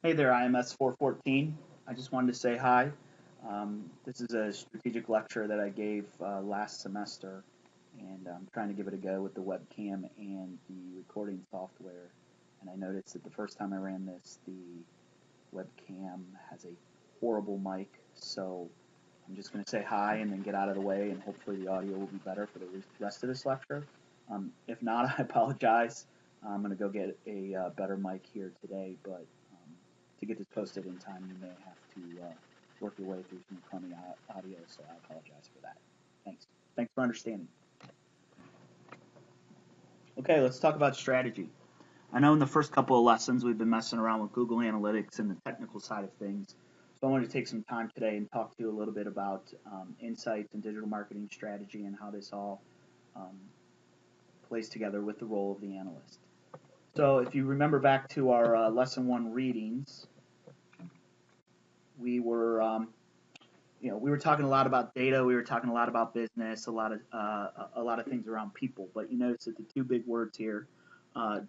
Hey there, IMS 414. I just wanted to say hi. This is a strategic lecture that I gave last semester, and I'm trying to give it a go with the webcam and the recording software. And I noticed that the first time I ran this, the webcam has a horrible mic, so I'm just going to say hi and then get out of the way, and hopefully the audio will be better for the rest of this lecture. If not, I apologize. I'm going to go get a better mic here today, but to get this posted in time, you may have to work your way through some crummy audio, so I apologize for that. Thanks. Thanks for understanding. Okay, let's talk about strategy. I know in the first couple of lessons we've been messing around with Google Analytics and the technical side of things. So I wanted to take some time today and talk to you a little bit about insights and digital marketing strategy and how this all um, plays together with the role of the analyst. So if you remember back to our lesson one readings, we were we were talking a lot about data, we were talking a lot about business, a lot of things around people. But you notice that the two big words here,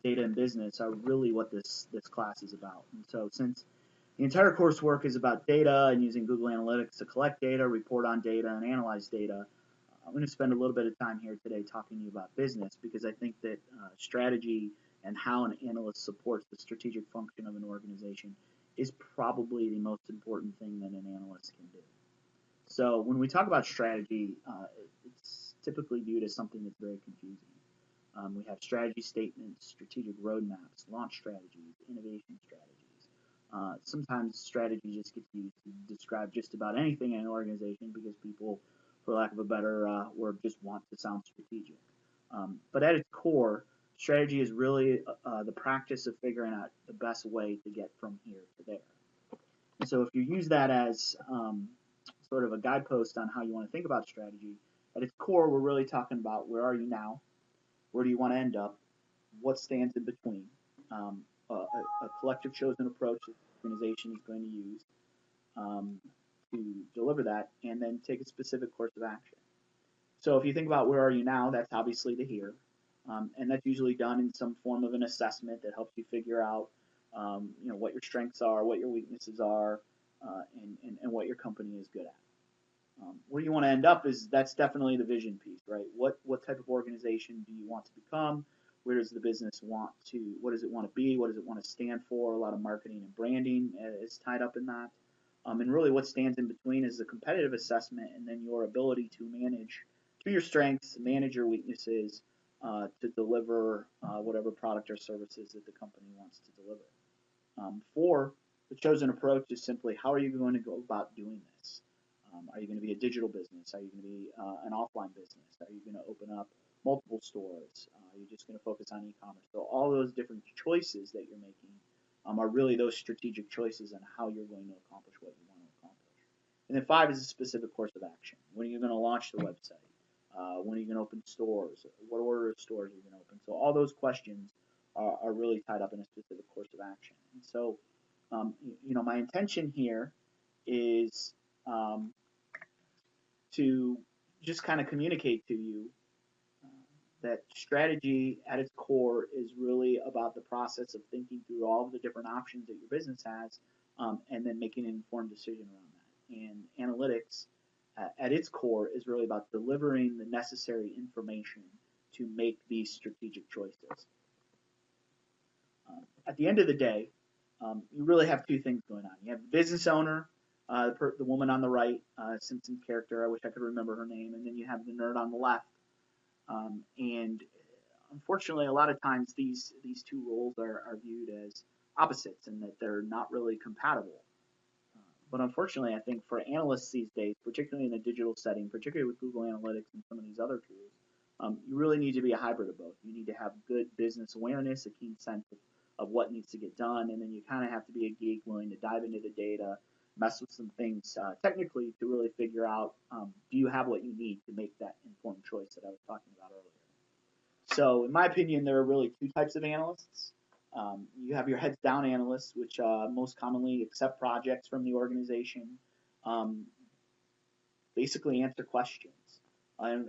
data and business, are really what this class is about. And so since the entire coursework is about data and using Google Analytics to collect data, report on data, and analyze data, I'm going to spend a little bit of time here today talking to you about business because I think that strategy and how an analyst supports the strategic function of an organization is probably the most important thing that an analyst can do. So when we talk about strategy, it's typically viewed as something that's very confusing. We have strategy statements, strategic roadmaps, launch strategies, innovation strategies. Sometimes strategy just gets used to describe just about anything in an organization because people, for lack of a better word, just want to sound strategic. But at its core, strategy is really the practice of figuring out the best way to get from here to there. And so if you use that as sort of a guidepost on how you want to think about strategy, at its core, we're really talking about where are you now, where do you want to end up, what stands in between, a collective chosen approach that the organization is going to use um, to deliver that, and then take a specific course of action. So if you think about where are you now, that's obviously the here. And that's usually done in some form of an assessment that helps you figure out, what your strengths are, what your weaknesses are, and what your company is good at. Where you want to end up is that's definitely the vision piece, right? What type of organization do you want to become? Where does the business want to? What does it want to be? What does it want to stand for? A lot of marketing and branding is tied up in that. And really, what stands in between is the competitive assessment, and then your ability to manage to your strengths, manage your weaknesses, to deliver whatever product or services that the company wants to deliver. Four, the chosen approach is simply how are you going to go about doing this? Are you going to be a digital business? Are you going to be an offline business? Are you going to open up multiple stores? Are you just going to focus on e-commerce? So all those different choices that you're making are really those strategic choices on how you're going to accomplish what you want to accomplish. And then five is a specific course of action. When are you going to launch the website? When are you going to open stores? What order of stores are you going to open? So all those questions are really tied up in a specific course of action. And so, my intention here is um, to just kind of communicate to you uh, that strategy at its core is really about the process of thinking through all of the different options that your business has, and then making an informed decision around that. And analytics, at its core, is really about delivering the necessary information to make these strategic choices. At the end of the day, you really have two things going on. You have the business owner, the woman on the right, Simpsons character. I wish I could remember her name. And then you have the nerd on the left. And unfortunately, a lot of times these two roles are viewed as opposites and that they're not really compatible. But unfortunately, I think for analysts these days, particularly in a digital setting, particularly with Google Analytics and some of these other tools, you really need to be a hybrid of both. You need to have good business awareness, a keen sense of what needs to get done, and then you kind of have to be a geek willing to dive into the data, mess with some things technically to really figure out do you have what you need to make that informed choice that I was talking about earlier. So, in my opinion, there are really two types of analysts. You have your heads down analysts, which most commonly accept projects from the organization, um, basically answer questions.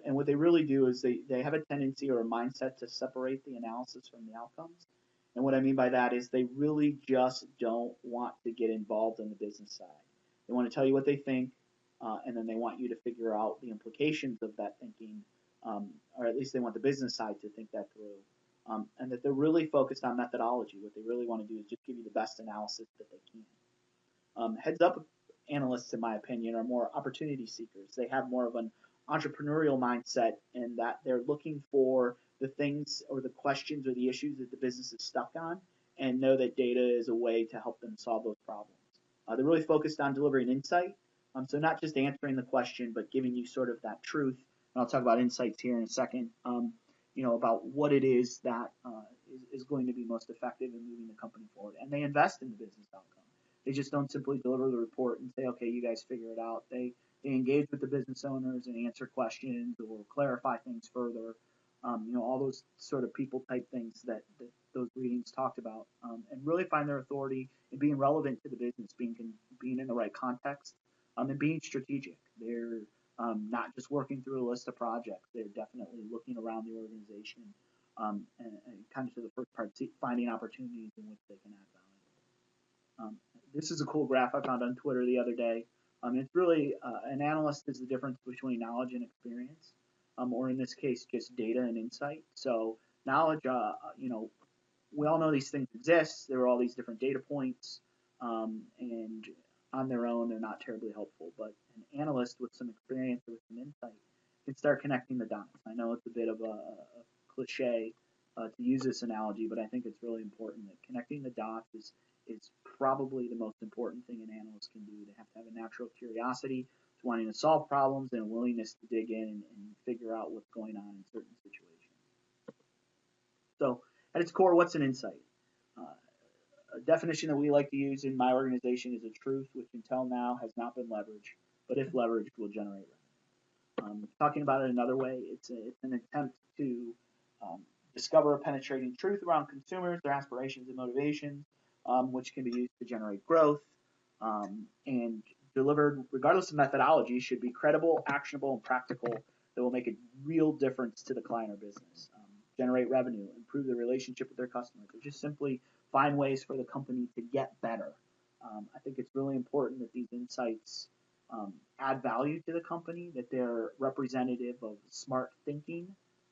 What they really do is they have a tendency or a mindset to separate the analysis from the outcomes. And what I mean by that is they really just don't want to get involved in the business side. They want to tell you what they think, and then they want you to figure out the implications of that thinking, or at least they want the business side to think that through. And that they're really focused on methodology. What they really want to do is just give you the best analysis that they can. Heads up analysts, in my opinion, are more opportunity seekers. They have more of an entrepreneurial mindset in that they're looking for the things or the questions or the issues that the business is stuck on and know that data is a way to help them solve those problems. They're really focused on delivering insight. So not just answering the question, but giving you sort of that truth. And I'll talk about insights here in a second. About what it is that is going to be most effective in moving the company forward. And they invest in the business outcome. They just don't simply deliver the report and say, okay, you guys figure it out. They engage with the business owners and answer questions or clarify things further. All those sort of people type things that those readings talked about, and really find their authority in being relevant to the business, being in the right context, and being strategic. They're not just working through a list of projects. They're definitely looking around the organization, and kind of to the first part, finding opportunities in which they can add value. This is a cool graph I found on Twitter the other day. It's really an analyst is the difference between knowledge and experience, or in this case, just data and insight. So knowledge, we all know these things exist. There are all these different data points, and on their own, they're not terribly helpful. But an analyst with some experience or with some insight can start connecting the dots. I know it's a bit of a cliche to use this analogy, but I think it's really important that connecting the dots is probably the most important thing an analyst can do. They have to have a natural curiosity to wanting to solve problems and a willingness to dig in and figure out what's going on in certain situations. So at its core, what's an insight? A definition that we like to use in my organization is a truth which until now has not been leveraged, but if leveraged will generate revenue. Talking about it another way, it's an attempt to discover a penetrating truth around consumers, their aspirations and motivations, which can be used to generate growth, and delivered, regardless of methodology, should be credible, actionable, and practical that will make a real difference to the client or business. Generate revenue, improve the relationship with their customers, or just simply find ways for the company to get better. I think it's really important that these insights add value to the company, that they're representative of smart thinking,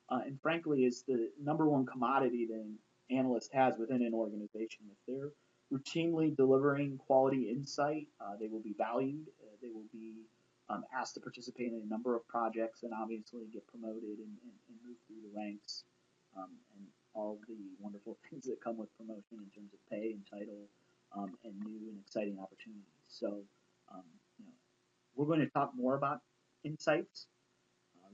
and frankly is the number one commodity that an analyst has within an organization. If they're routinely delivering quality insight, they will be valued, they will be asked to participate in a number of projects and obviously get promoted and move through the ranks, and all the wonderful things that come with promotion in terms of pay and title, and new and exciting opportunities. So, um, you know, we're going to talk more about insights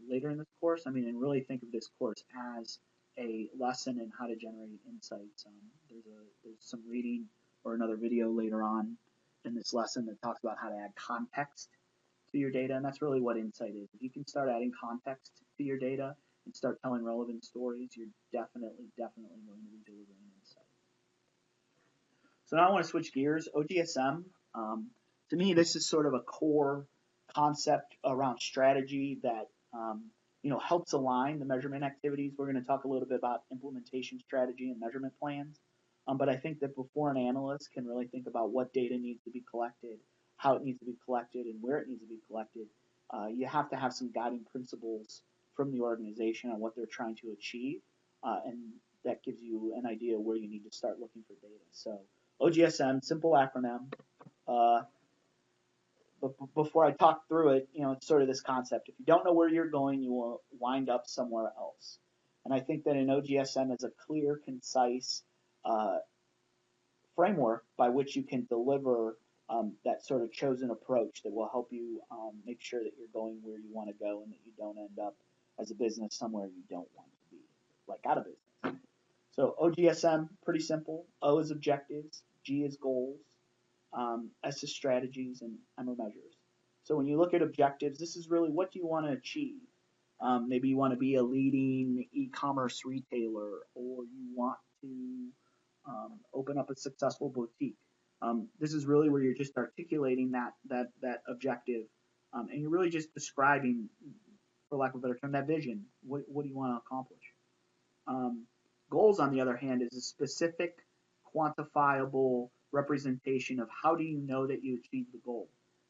later in this course. And really think of this course as a lesson in how to generate insights. There's some reading or another video later on in this lesson that talks about how to add context to your data, and that's really what insight is. If you can start adding context to your data and start telling relevant stories, you're definitely going to be delivering insight. So now I want to switch gears. OGSM, to me, this is sort of a core concept around strategy that helps align the measurement activities. We're going to talk a little bit about implementation strategy and measurement plans. But I think that before an analyst can really think about what data needs to be collected, how it needs to be collected, and where it needs to be collected, you have to have some guiding principles from the organization on what they're trying to achieve, and that gives you an idea where you need to start looking for data. So OGSM, simple acronym. But before I talk through it, it's sort of this concept. If you don't know where you're going, you will wind up somewhere else. And I think that an OGSM is a clear, concise framework by which you can deliver that sort of chosen approach that will help you make sure that you're going where you want to go and that you don't end up as a business somewhere you don't want to be, like out of business. So OGSM, pretty simple. O is objectives, G is goals, S is strategies, and M are measures. So when you look at objectives, this is really what do you want to achieve. Maybe you want to be a leading e-commerce retailer, or you want to open up a successful boutique. This is really where you're just articulating that objective, and you're really just describing, for lack of a better term, that vision. What do you want to accomplish? Goals, on the other hand, is a specific quantifiable representation of how do you know that you achieved the goal.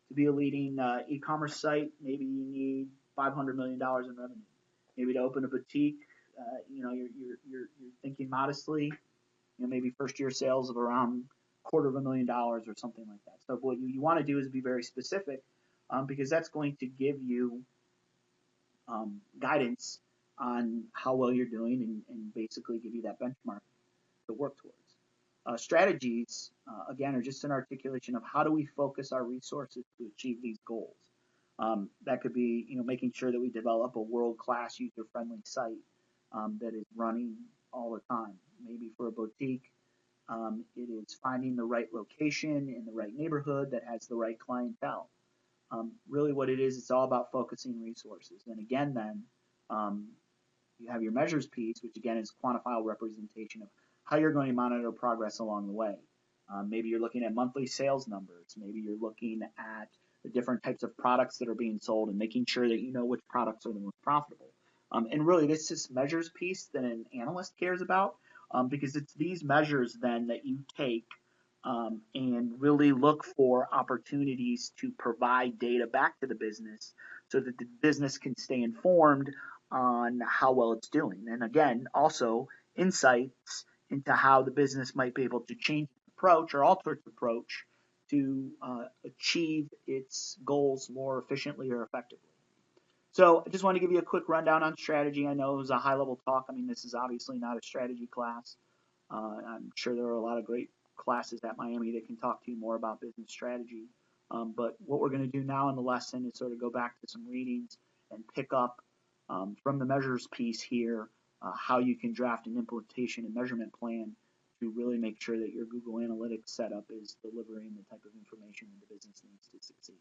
To be a leading e-commerce site, maybe you need $500 million in revenue. Maybe to open a boutique, you're thinking modestly, maybe first year sales of around $250,000 or something like that. So what you want to do is be very specific, because that's going to give you guidance on how well you're doing, and basically give you that benchmark to work towards. Strategies, again, are just an articulation of how do we focus our resources to achieve these goals. That could be, making sure that we develop a world-class, user-friendly site that is running all the time. Maybe for a boutique, it is finding the right location in the right neighborhood that has the right clientele. Really what it is, it's all about focusing resources. And again, then, you have your measures piece, which again is quantifiable representation of how you're going to monitor progress along the way. Maybe you're looking at monthly sales numbers. Maybe you're looking at the different types of products that are being sold and making sure that you know which products are the most profitable. And really, this is measures piece that an analyst cares about, because it's these measures then that you take and really look for opportunities to provide data back to the business so that the business can stay informed on how well it's doing. And again, also insights into how the business might be able to change its approach or alter its approach to achieve its goals more efficiently or effectively. So I just want to give you a quick rundown on strategy. I know it was a high-level talk. I mean, this is obviously not a strategy class. I'm sure there are a lot of great classes at Miami that can talk to you more about business strategy. But what we're going to do now in the lesson is sort of go back to some readings and pick up from the measures piece here how you can draft an implementation and measurement plan to really make sure that your Google Analytics setup is delivering the type of information that the business needs to succeed.